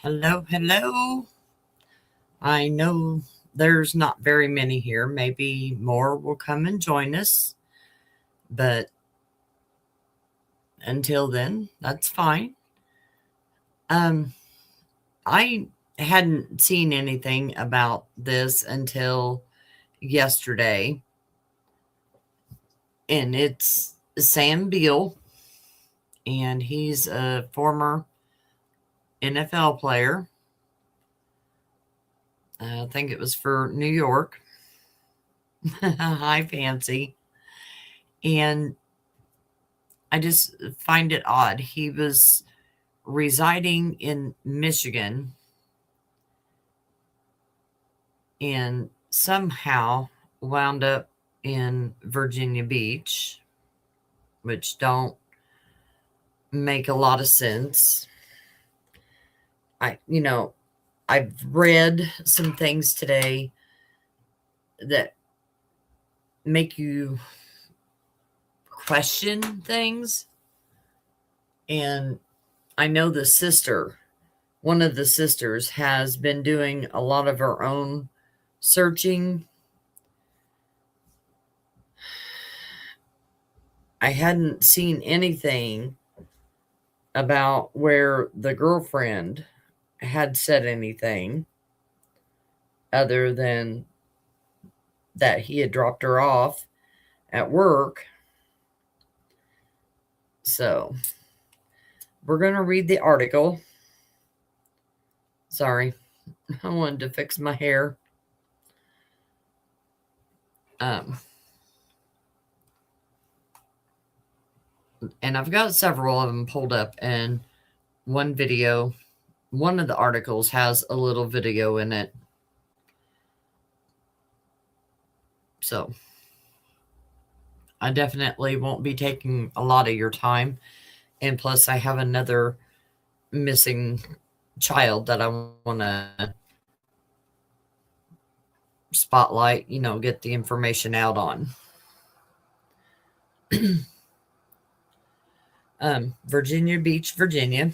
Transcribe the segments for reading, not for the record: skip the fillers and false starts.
Hello, hello. I know there's not very many here. Maybe more will come and join us. But until then, that's fine. Um, I hadn't seen anything about this until yesterday. And it's Sam Beal, and he's a former NFL player. I think it was for New York. High fancy. And I just find it odd. He was residing in Michigan and somehow wound up in Virginia Beach, which don't make a lot of sense. I've read some things today that make you question things. And I know one of the sisters has been doing a lot of her own searching. I hadn't seen anything about where the girlfriend had said anything other than that he had dropped her off at work. So we're going to read the article. Sorry, I wanted to fix my hair. And I've got several of them pulled up, and one of the articles has a little video in it. So I definitely won't be taking a lot of your time. And plus, I have another missing child that I want to spotlight, get the information out on. Virginia Beach, Virginia.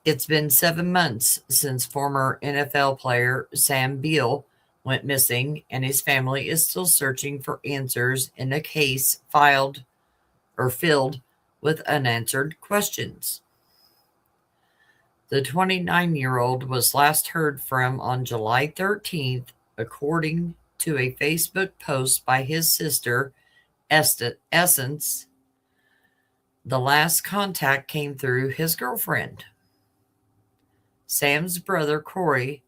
It's been 7 months since former NFL player Sam Beal went missing, and his family is still searching for answers in a case filled with unanswered questions. The 29-year-old was last heard from on July 13th, according to a Facebook post by his sister, Essence. The last contact came through his girlfriend. Sam's brother, Cory,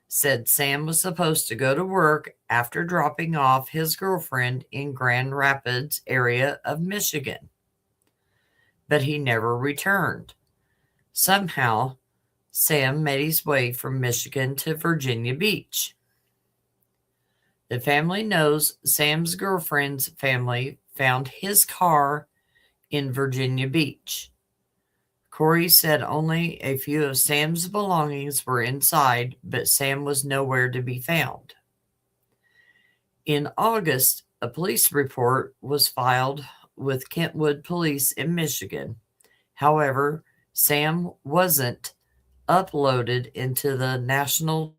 said Sam was supposed to go to work after dropping off his girlfriend in Grand Rapids area of Michigan, but he never returned. Somehow, Sam made his way from Michigan to Virginia Beach. The family knows Sam's girlfriend's family found his car in Virginia Beach. Cory said only a few of Sam's belongings were inside, but Sam was nowhere to be found. In August, a police report was filed with Kentwood Police in Michigan. However, Sam wasn't uploaded into the National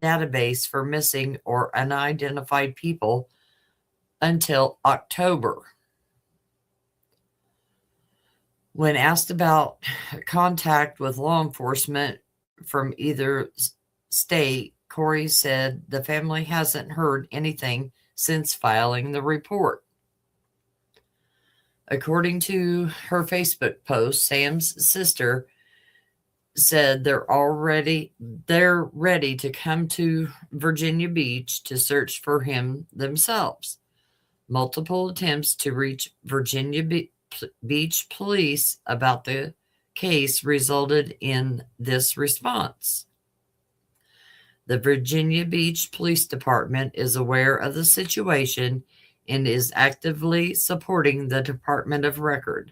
Database for Missing or Unidentified People until October. When asked about contact with law enforcement from either state, Cory said the family hasn't heard anything since filing the report. According to her Facebook post, Sam's sister said they're ready to come to Virginia Beach to search for him themselves. Multiple attempts to reach Virginia Beach police about the case resulted in this response. The Virginia Beach Police Department is aware of the situation and is actively supporting the Department of Record,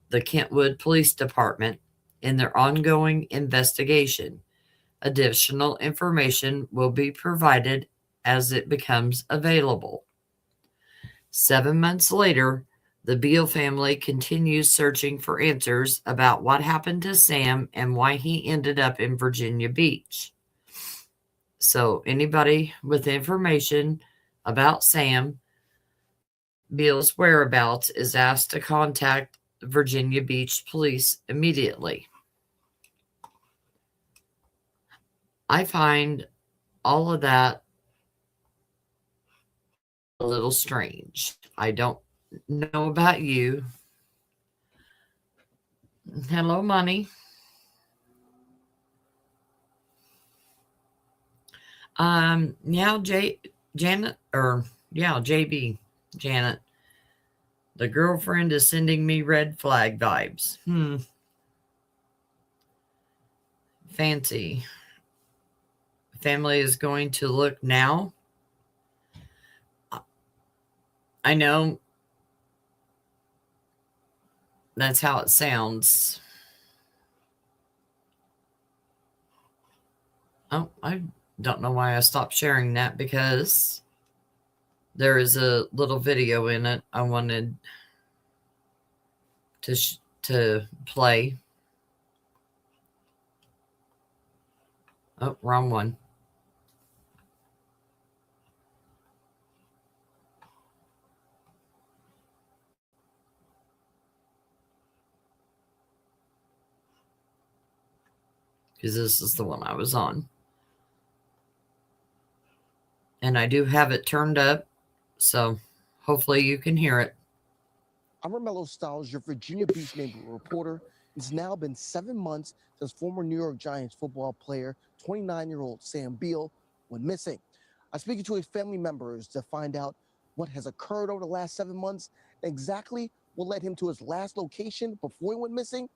the Kentwood Police Department, in their ongoing investigation. Additional information will be provided as it becomes available. 7 months later, The Beal family continues searching for answers about what happened to Sam and why he ended up in Virginia Beach. So, anybody with information about Sam Beal's whereabouts is asked to contact Virginia Beach Police immediately. I find all of that a little strange. I don't know about you. Hello, money. Yeah, Janet, or yeah, JB, Janet. The girlfriend is sending me red flag vibes. Fancy. Family is going to look now. I know that's how it sounds. Oh, I don't know why I stopped sharing that, because there is a little video in it I wanted to play. Oh, wrong one. Because this is the one I was on. And I do have it turned up, so hopefully you can hear it. I'm Romello Styles, your Virginia Beach neighborhood reporter. It's now been 7 months since former New York Giants football player, 29-year-old Sam Beal, went missing. I'm speaking to his family members to find out what has occurred over the last 7 months, and exactly what led him to his last location before he went missing,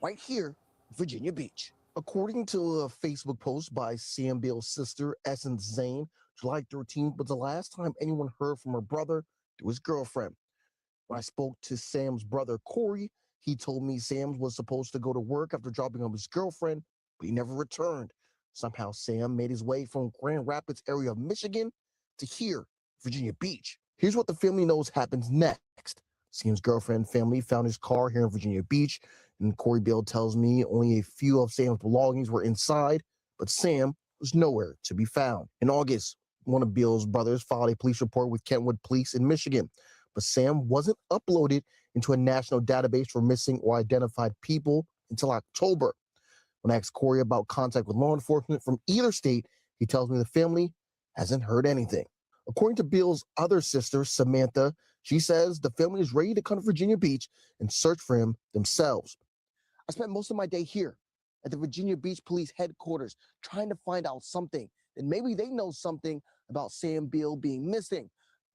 right here, Virginia Beach. According to a Facebook post by Sam Beal's sister, Essence Zane, July 13th was the last time anyone heard from her brother through his girlfriend. When I spoke to Sam's brother, Cory, he told me Sam was supposed to go to work after dropping off his girlfriend, but he never returned. Somehow Sam made his way from Grand Rapids area of Michigan to here, Virginia Beach. Here's what the family knows happens next. Sam's girlfriend and family found his car here in Virginia Beach, and Cory Beal tells me only a few of Sam's belongings were inside, but Sam was nowhere to be found. In August, one of Beal's brothers filed a police report with Kentwood Police in Michigan, but Sam wasn't uploaded into a national database for missing or identified people until October. When I asked Cory about contact with law enforcement from either state, he tells me the family hasn't heard anything. According to Beal's other sister, Samantha, she says the family is ready to come to Virginia Beach and search for him themselves. I spent most of my day here at the Virginia Beach Police headquarters trying to find out something, and maybe they know something about Sam Beal being missing.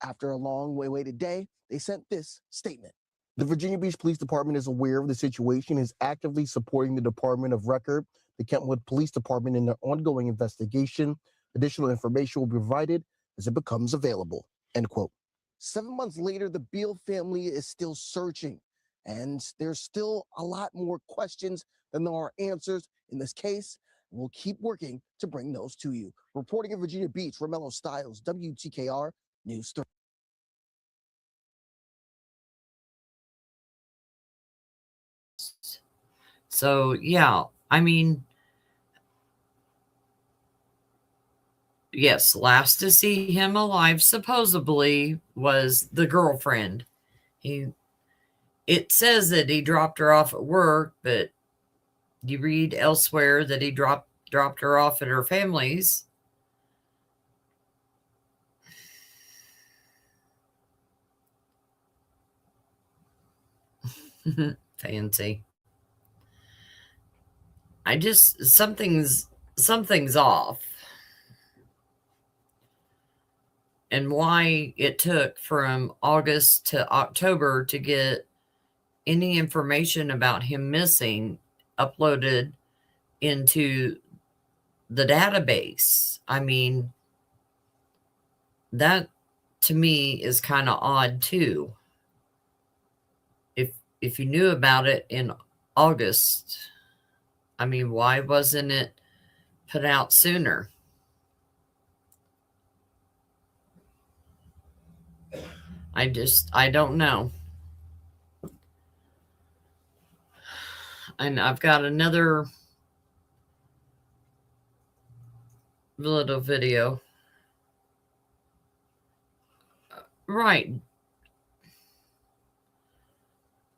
After a long waited day, they sent this statement. The Virginia Beach Police Department is aware of the situation and is actively supporting the Department of Record, the Kentwood Police Department, in their ongoing investigation. Additional information will be provided as it becomes available. End quote. 7 months later, the Beal family is still searching, and there's still a lot more questions than there are answers in this case. We'll keep working to bring those to you. Reporting in Virginia Beach, Romello Styles, WTKR News 3. So, yeah, I mean, yes, last to see him alive supposedly was the girlfriend. It says that he dropped her off at work, but you read elsewhere that he dropped her off at her family's. Fancy. I just something's off. And why it took from August to October to get any information about him missing uploaded into the database. I mean, that to me is kind of odd too. If you knew about it in August, I mean, why wasn't it put out sooner? I don't know. And I've got another little video. Right.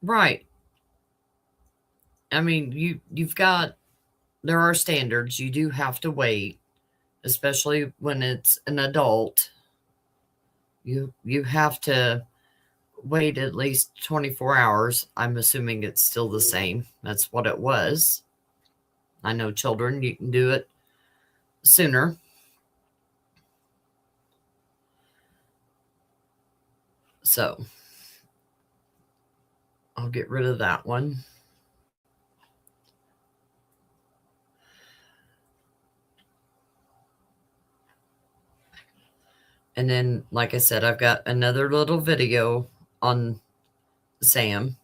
Right. I mean, you've got, there are standards. You do have to wait, especially when it's an adult. You have to wait at least 24 hours. I'm assuming it's still the same. That's what it was. I know children, you can do it sooner. So I'll get rid of that one. And then, like I said, I've got another little video on Sam.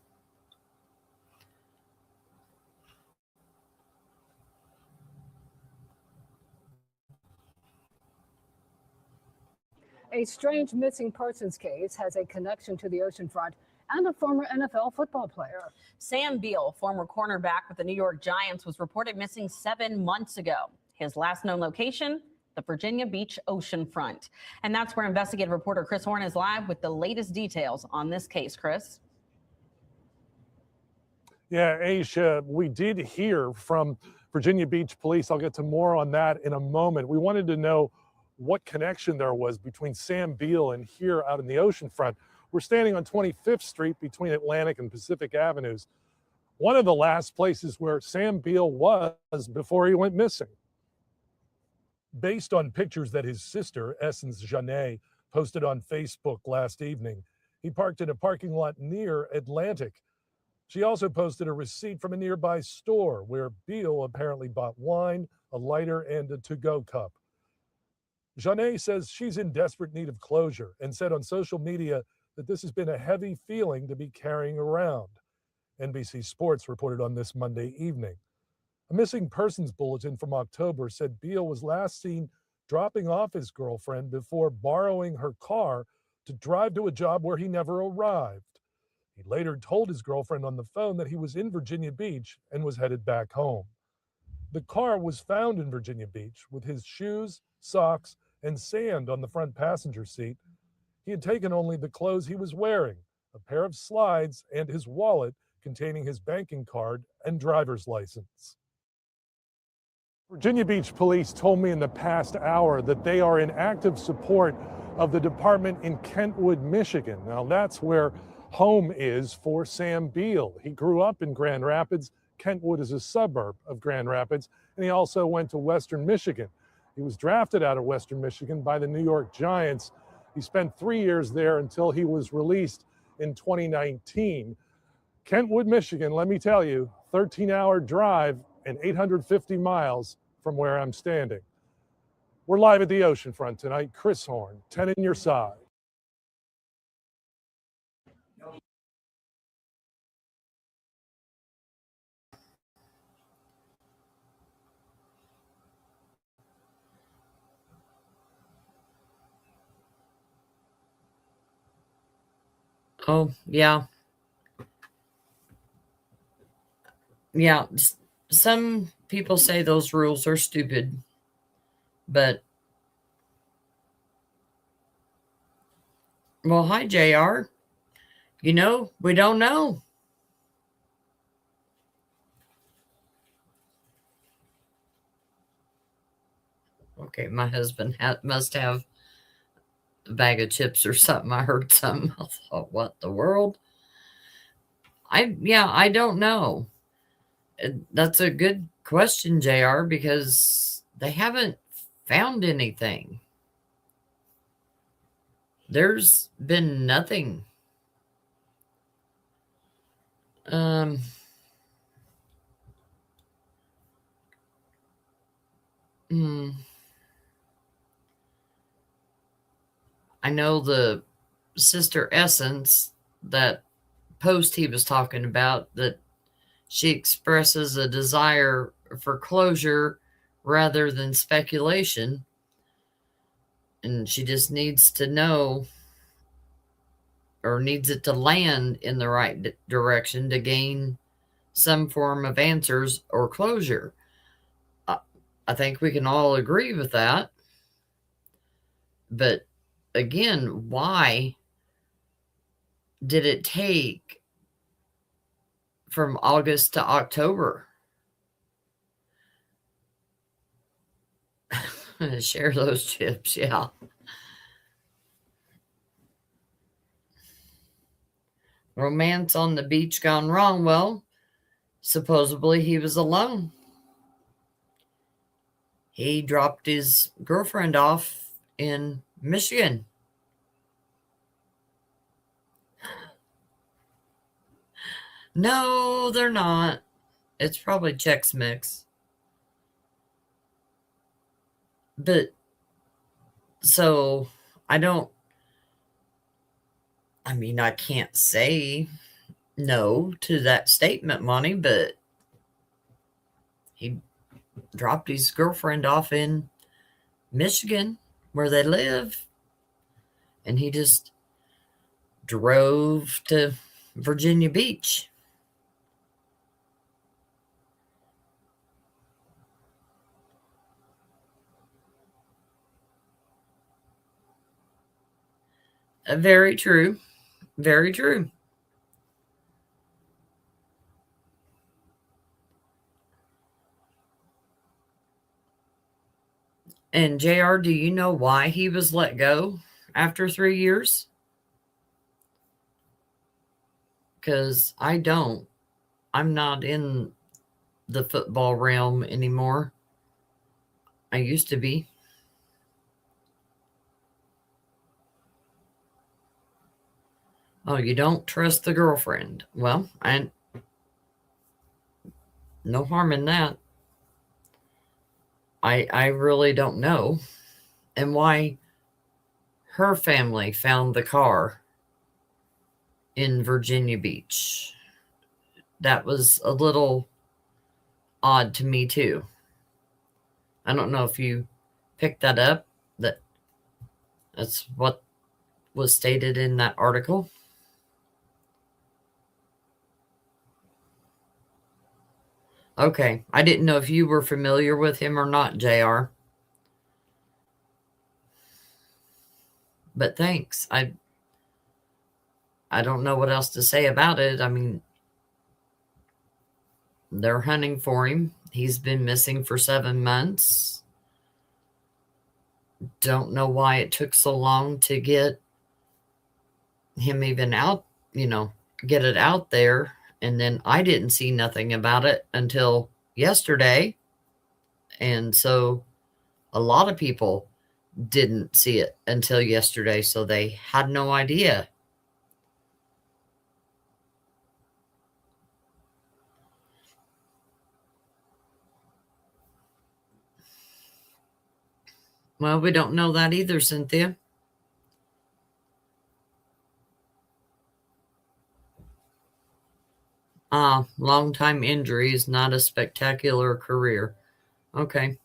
A strange missing persons case has a connection to the oceanfront and a former NFL football player. Sam Beal, former cornerback with the New York Giants, was reported missing 7 months ago. His last known location, the Virginia Beach oceanfront. And that's where investigative reporter Chris Horn is live with the latest details on this case. Chris? Yeah, Aisha, we did hear from Virginia Beach Police. I'll get to more on that in a moment. We wanted to know what connection there was between Sam Beal and here out in the oceanfront. We're standing on 25th Street between Atlantic and Pacific Avenues. One of the last places where Sam Beal was before he went missing. Based on pictures that his sister, Essence Janet, posted on Facebook last evening, he parked in a parking lot near Atlantic. She also posted a receipt from a nearby store where Beal apparently bought wine, a lighter, and a to-go cup. Janet says she's in desperate need of closure and said on social media that this has been a heavy feeling to be carrying around. NBC Sports reported on this Monday evening. A missing persons bulletin from October said Beal was last seen dropping off his girlfriend before borrowing her car to drive to a job where he never arrived. He later told his girlfriend on the phone that he was in Virginia Beach and was headed back home. The car was found in Virginia Beach with his shoes, socks, and sand on the front passenger seat. He had taken only the clothes he was wearing, a pair of slides, and his wallet containing his banking card and driver's license. Virginia Beach Police told me in the past hour that they are in active support of the department in Kentwood, Michigan. Now, that's where home is for Sam Beal. He grew up in Grand Rapids. Kentwood is a suburb of Grand Rapids, and he also went to Western Michigan. He was drafted out of Western Michigan by the New York Giants. He spent 3 years there until he was released in 2019. Kentwood, Michigan, let me tell you, 13-hour drive and 850 miles from where I'm standing. We're live at the oceanfront tonight. Chris Horn, 10 in your side. Oh, yeah. Yeah. Some people say those rules are stupid, but well, hi, JR. You know, we don't know. Okay, my husband must have a bag of chips or something. I heard something. I thought, what the world? I don't know. That's a good question, JR, because they haven't found anything. There's been nothing. I know the sister Essence, that post he was talking about, that she expresses a desire for closure rather than speculation. And she just needs to know, or needs it to land in the right direction to gain some form of answers or closure. I think we can all agree with that. But again, why did it take from August to October? Share those chips, yeah. Romance on the beach gone wrong. Well, supposedly he was alone. He dropped his girlfriend off in Michigan. No, they're not. It's probably Chex Mix. But so I can't say no to that statement, Monty, but he dropped his girlfriend off in Michigan where they live, and he just drove to Virginia Beach. Very true. Very true. And JR, do you know why he was let go after 3 years? Because I don't. I'm not in the football realm anymore. I used to be. Oh, you don't trust the girlfriend. Well, no harm in that. I really don't know. And why her family found the car in Virginia Beach. That was a little odd to me too. I don't know if you picked that up. That's what was stated in that article. Okay, I didn't know if you were familiar with him or not, JR. But thanks. I don't know what else to say about it. I mean, they're hunting for him. He's been missing for 7 months. Don't know why it took so long to get him even out, get it out there. And then I didn't see nothing about it until yesterday. And so a lot of people didn't see it until yesterday. So they had no idea. Well, we don't know that either, Cynthia. Long-time injuries, not a spectacular career. Okay.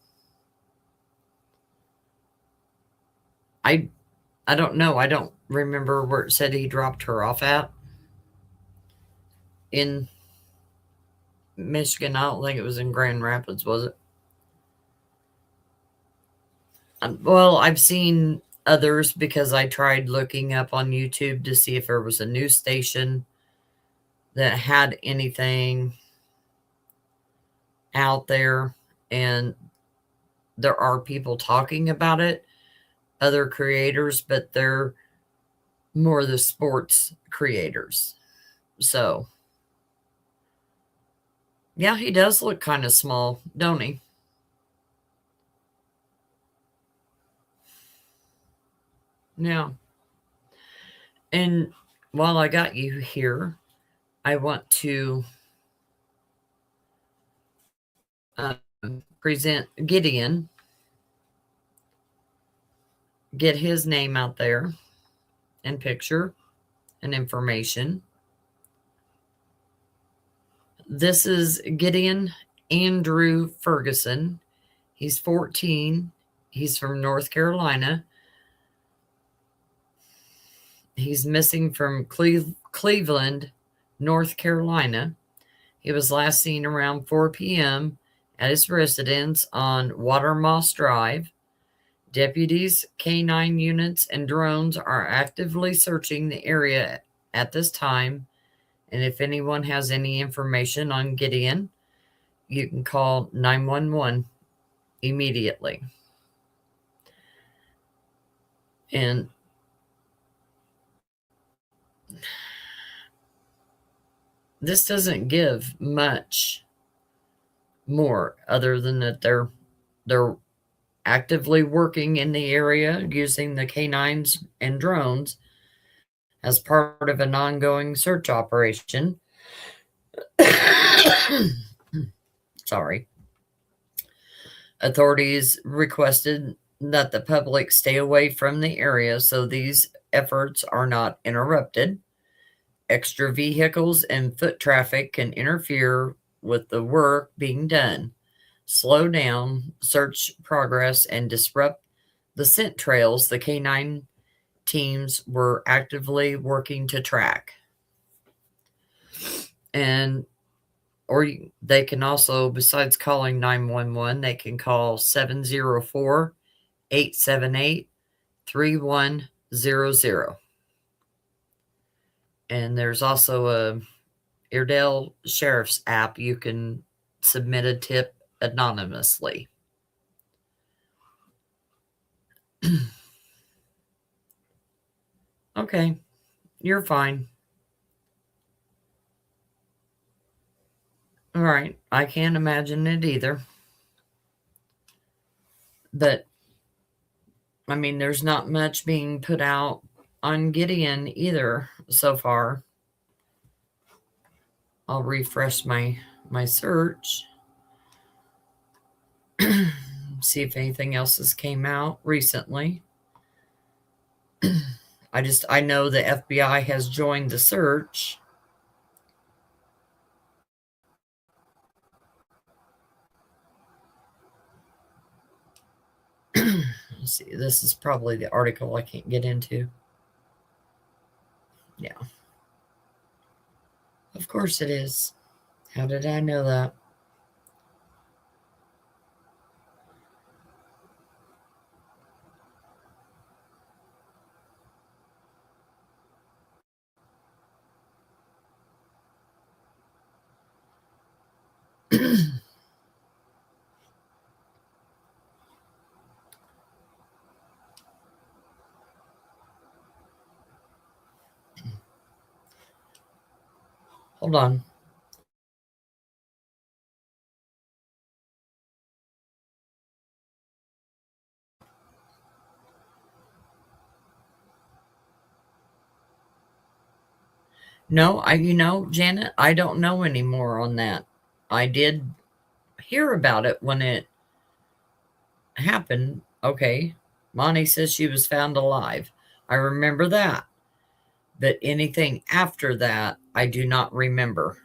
I don't know. I don't remember where it said he dropped her off at in Michigan. I don't think it was in Grand Rapids, was it? Well, I've seen others because I tried looking up on YouTube to see if there was a news station that had anything out there, and there are people talking about it, other creators, but they're more the sports creators. So, yeah, he does look kind of small, don't he? Yeah. And while I got you here, I want to present Gideon, get his name out there and picture and information. This is Gideon Andrew Ferguson. He's 14. He's from North Carolina. He's missing from Cleveland, North Carolina. He was last seen around 4 p.m. at his residence on Watermoss Drive. Deputies, K9 units, and drones are actively searching the area at this time. And if anyone has any information on Gideon, you can call 911 immediately. And this doesn't give much more other than that they're actively working in the area using the K9s and drones as part of an ongoing search operation. Sorry. Authorities requested that the public stay away from the area so these efforts are not interrupted. Extra vehicles and foot traffic can interfere with the work being done, slow down search progress, and disrupt the scent trails the K9 teams were actively working to track. And or they can also, besides calling 911, they can call 704-878-3100. And there's also a Iredell Sheriff's app. You can submit a tip anonymously. Okay, you're fine. All right, I can't imagine it either. But, I mean, there's not much being put out on Gideon either so far. I'll refresh my search. See if anything else has came out recently. I know the FBI has joined the search. Let's see, this is probably the article I can't get into. Yeah. Of course it is. How did I know that? Hold on. No, Janet, I don't know anymore on that. I did hear about it when it happened. Okay. Monty says she was found alive. I remember that. But anything after that, I do not remember.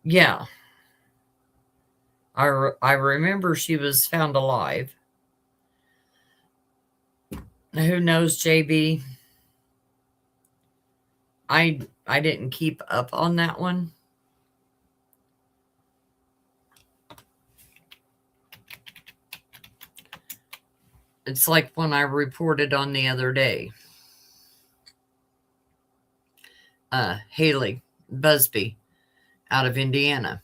Yeah. I remember she was found alive. Who knows, JB? I didn't keep up on that one. It's like when I reported on the other day. Haley Busby out of Indiana.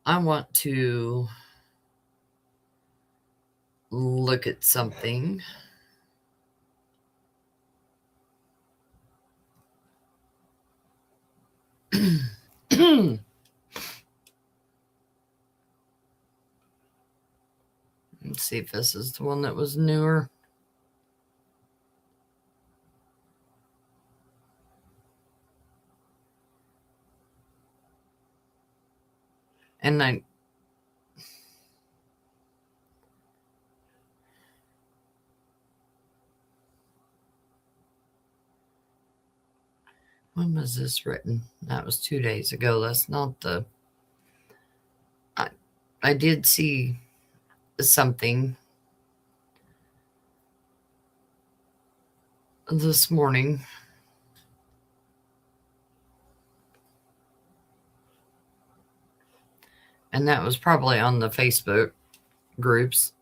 I want to look at something. Let's see if this is the one that was newer. And when was this written? That was 2 days ago. That's not the... I did see something this morning. And that was probably on the Facebook groups.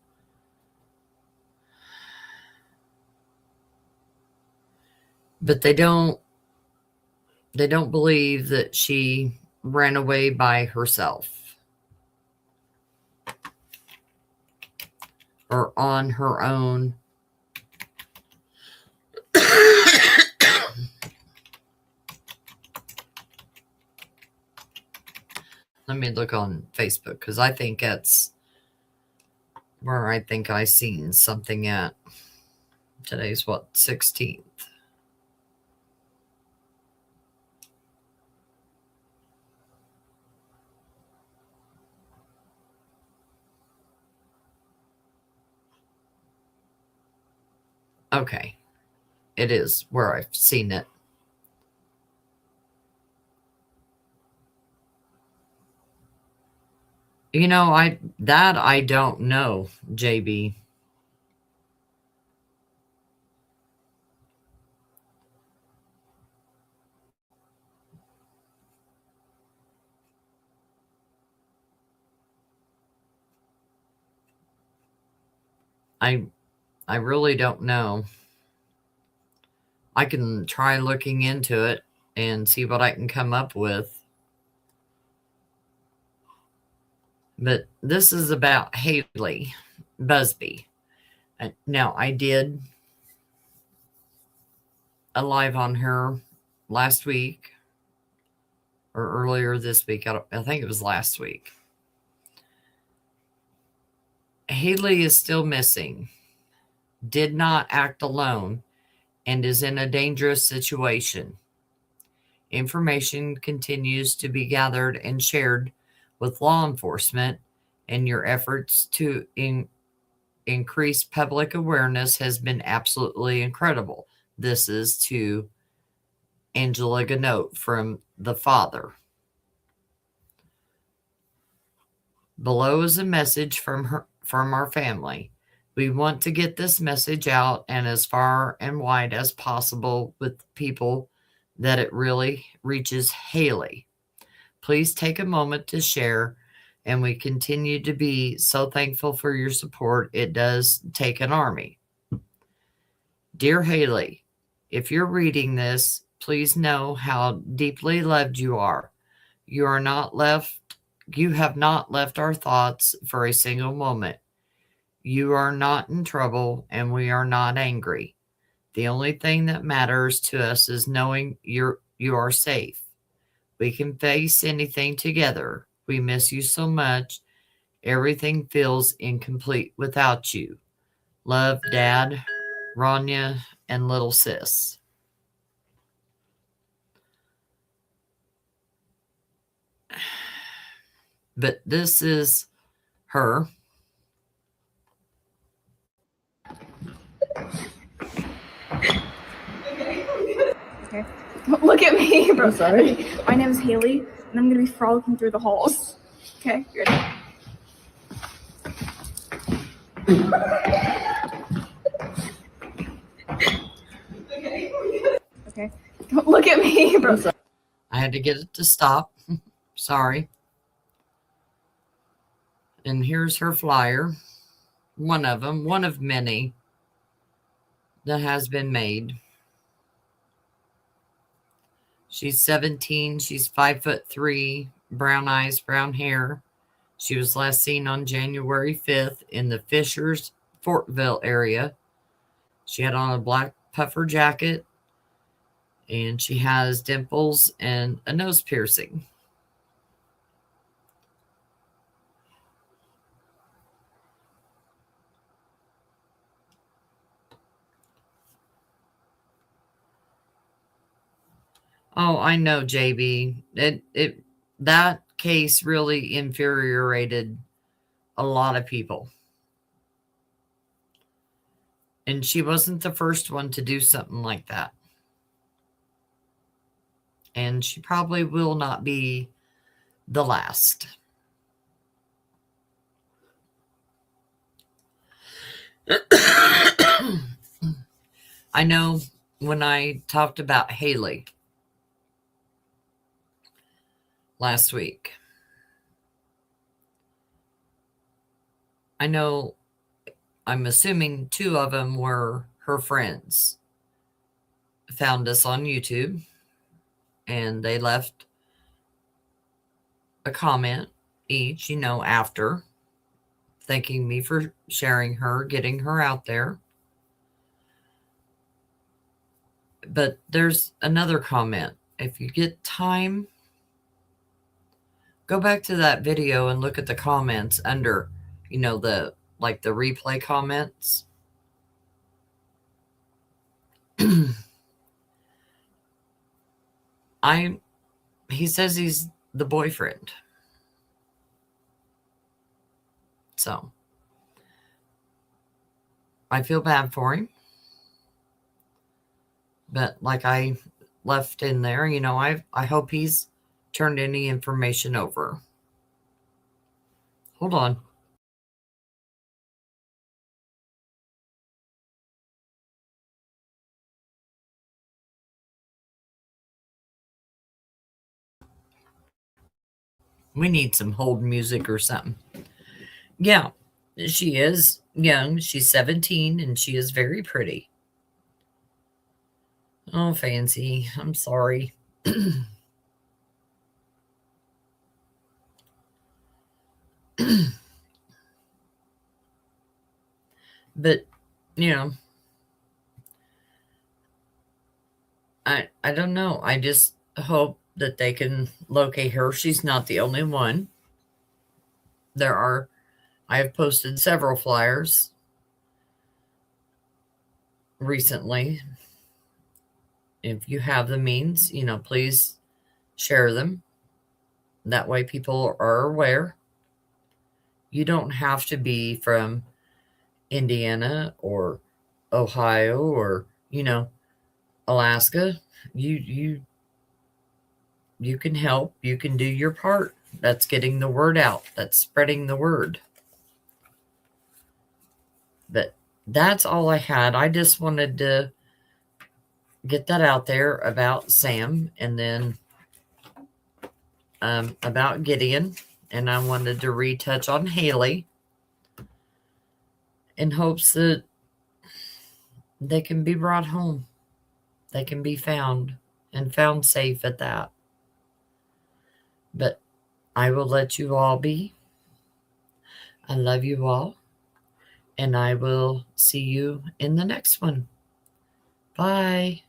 But they don't believe that she ran away by herself or on her own. Let me look on Facebook, because I think that's where I think I seen something at. Today's what, 16th? Okay. It is where I've seen it. You know, I don't know, JB. I really don't know. I can try looking into it and see what I can come up with. But this is about Haley Busby. Now, I did a live on her last week or earlier this week. I think it was last week. Haley is still missing, did not act alone, and is in a dangerous situation. Information continues to be gathered and shared with law enforcement, and your efforts to increase public awareness has been absolutely incredible. This is to Angela Ganote from the father. Below is a message from our family. We want to get this message out and as far and wide as possible with people that it really reaches Haley. Please take a moment to share, and we continue to be so thankful for your support. It does take an army. Dear Haley, if you're reading this, please know how deeply loved you are. You have not left our thoughts for a single moment. You are not in trouble, and we are not angry. The only thing that matters to us is knowing you are safe. We can face anything together. We miss you so much. Everything feels incomplete without you. Love, Dad, Rania, and little sis. But this is her. Okay. Look at me, bro. I'm sorry. My name is Haley, and I'm gonna be frolicking through the halls. Okay, you ready? Okay. Look at me, bro. I had to get it to stop. Sorry. And here's her flyer. One of them, one of many that has been made. She's 17. She's 5'3", brown eyes, brown hair. She was last seen on January 5th in the Fishers, Fortville area. She had on a black puffer jacket, and she has dimples and a nose piercing. Oh, I know, JB. That case really infuriated a lot of people. And she wasn't the first one to do something like that. And she probably will not be the last. I know when I talked about Haley last week, I know, I'm assuming 2 of them were her friends. Found us on YouTube and they left a comment each, after, thanking me for sharing her, getting her out there. But there's another comment. If you get time, go back to that video and look at the comments under, the replay comments. He says he's the boyfriend. So I feel bad for him. But like I left in there, I hope he's turned any information over. Hold on. We need some hold music or something. Yeah, she is young. She's 17 and she is very pretty. Oh, Fancy, I'm sorry. But, I don't know. I just hope that they can locate her. She's not the only one. I have posted several flyers recently. If you have the means, please share them. That way people are aware. You don't have to be from Indiana or Ohio or, Alaska. You can help. You can do your part. That's getting the word out. That's spreading the word. But that's all I had. I just wanted to get that out there about Sam and then about Gideon. And I wanted to retouch on Haley in hopes that they can be brought home. They can be found and found safe at that. But I will let you all be. I love you all. And I will see you in the next one. Bye.